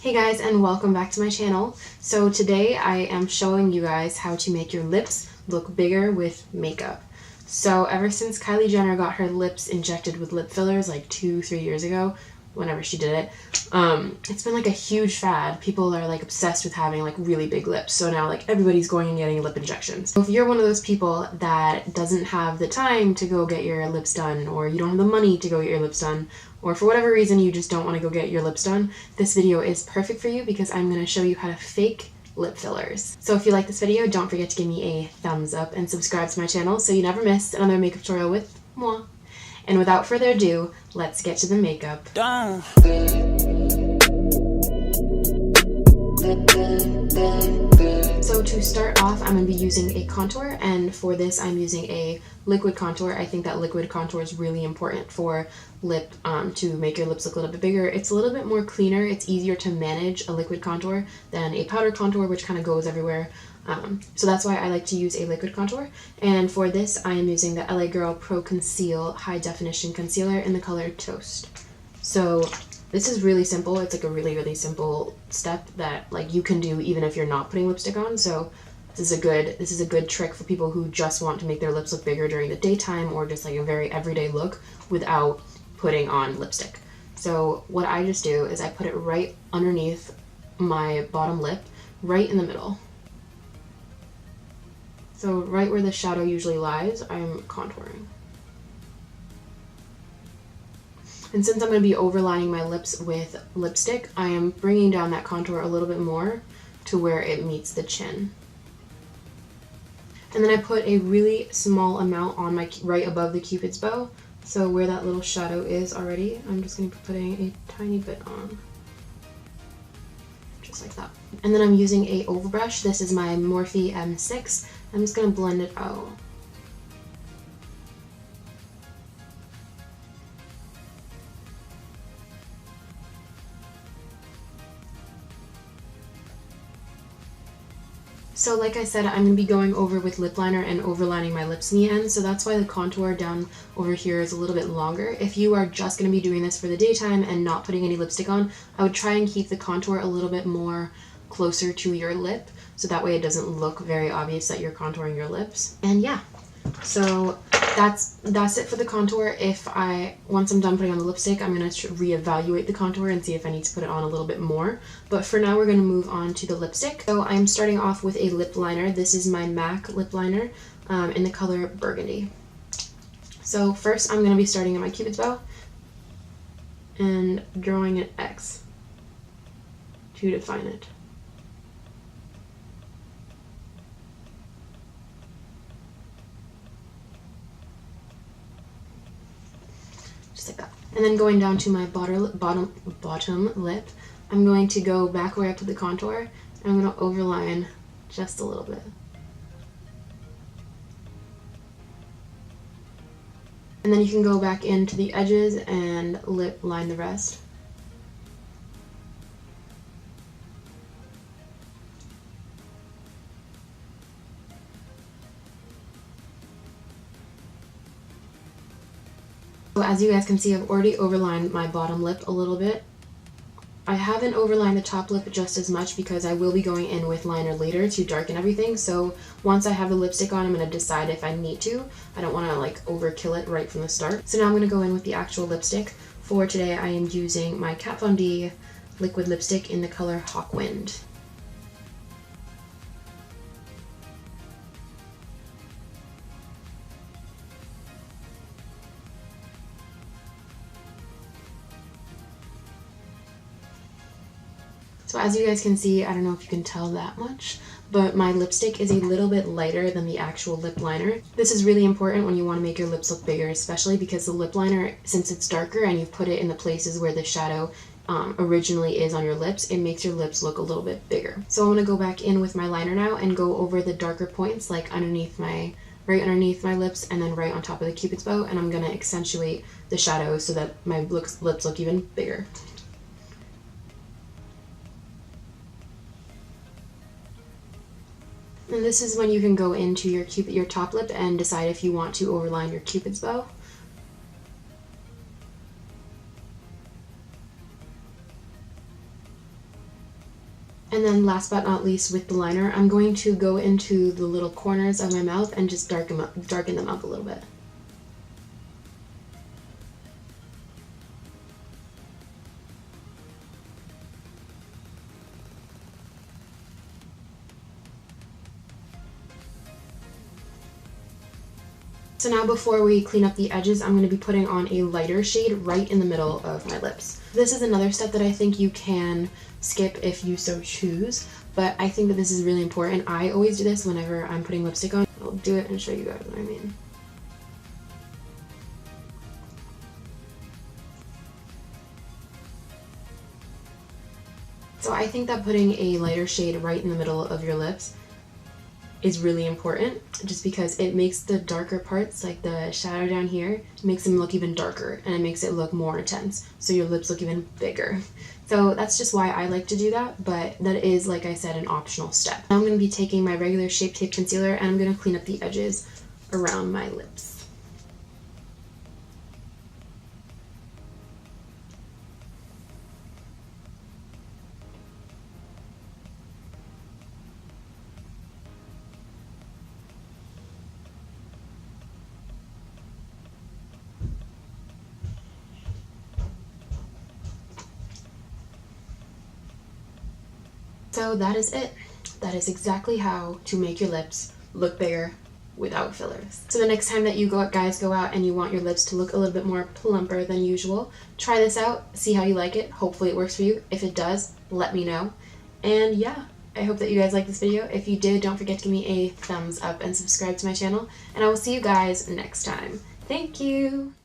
Hey guys, and welcome back to my channel. So today I am showing you guys how to make your lips look bigger with makeup. So ever since Kylie Jenner got her lips injected with lip fillers like 2-3 years ago, whenever she did it, it's been like a huge fad. People are like obsessed with having like really big lips. So now like everybody's going and getting lip injections. So if you're one of those people that doesn't have the time to go get your lips done, or you don't have the money to go get your lips done, or for whatever reason you just don't want to go get your lips done, this video is perfect for you because I'm going to show you how to fake lip fillers. So if you like this video, don't forget to give me a thumbs up and subscribe to my channel so you never miss another makeup tutorial with moi. And without further ado, let's get to the makeup. Done. So to start off, I'm going to be using a contour, and for this I'm using a liquid contour. I think that liquid contour is really important for lip to make your lips look a little bit bigger. It's a little bit more cleaner. It's easier to manage a liquid contour than a powder contour, which kind of goes everywhere. So that's why I like to use a liquid contour. And for this, I am using the LA Girl Pro Conceal High Definition Concealer in the color Toast. So this is really simple. It's like a really simple step that like you can do even if you're not putting lipstick on. So this is a good trick for people who just want to make their lips look bigger during the daytime, or just like a very everyday look without putting on lipstick. So what I just do is I put it right underneath my bottom lip, right in the middle. So right where the shadow usually lies, I'm contouring. And since I'm going to be overlining my lips with lipstick, I am bringing down that contour a little bit more to where it meets the chin. And then I put a really small amount on my right above the Cupid's bow. So where that little shadow is already, I'm just going to be putting a tiny bit on. Just like that. And then I'm using a overbrush. This is my Morphe M6. I'm just going to blend it out. So like I said, I'm going to be going over with lip liner and overlining my lips in the end, so that's why the contour down over here is a little bit longer. If you are just going to be doing this for the daytime and not putting any lipstick on, I would try and keep the contour a little bit more closer to your lip, so that way it doesn't look very obvious that you're contouring your lips. And yeah, so that's it for the contour. Once I'm done putting on the lipstick, I'm going to reevaluate the contour and see if I need to put it on a little bit more. But for now, we're going to move on to the lipstick. So I'm starting off with a lip liner. This is my MAC lip liner in the color Burgundy. So first, I'm going to be starting at my Cupid's bow and drawing an X to define it. Like that. And then going down to my bottom lip, I'm going to go back where I put the contour, and I'm going to overline just a little bit. And then you can go back into the edges and lip line the rest. So as you guys can see, I've already overlined my bottom lip a little bit. I haven't overlined the top lip just as much because I will be going in with liner later to darken everything. So once I have the lipstick on, I'm going to decide if I need to. I don't want to like overkill it right from the start. So now I'm going to go in with the actual lipstick. For today, I am using my Kat Von D liquid lipstick in the color Hawkwind. So as you guys can see, I don't know if you can tell that much, but my lipstick is a little bit lighter than the actual lip liner. This is really important when you want to make your lips look bigger, especially because the lip liner, since it's darker and you've put it in the places where the shadow originally is on your lips, it makes your lips look a little bit bigger. So I'm going to go back in with my liner now and go over the darker points, like right underneath my lips and then right on top of the Cupid's bow, and I'm going to accentuate the shadows so that my lips look even bigger. And this is when you can go into your top lip and decide if you want to overline your Cupid's bow. And then last but not least, with the liner, I'm going to go into the little corners of my mouth and just darken them up a little bit. So now before we clean up the edges, I'm going to be putting on a lighter shade right in the middle of my lips. This is another step that I think you can skip if you so choose, but I think that this is really important. I always do this whenever I'm putting lipstick on. I'll do it and show you guys what I mean. So I think that putting a lighter shade right in the middle of your lips is really important, just because it makes the darker parts, like the shadow down here, makes them look even darker, and it makes it look more intense, so your lips look even bigger. So that's just why I like to do that, but that is, like I said, an optional step. Now I'm going to be taking my regular Shape Tape concealer and I'm going to clean up the edges around my lips. So that is it. That is exactly how to make your lips look bigger without fillers. So the next time that you guys go out and you want your lips to look a little bit more plumper than usual, try this out, see how you like it. Hopefully it works for you. If it does, let me know. And yeah, I hope that you guys liked this video. If you did, don't forget to give me a thumbs up and subscribe to my channel, and I will see you guys next time. Thank you!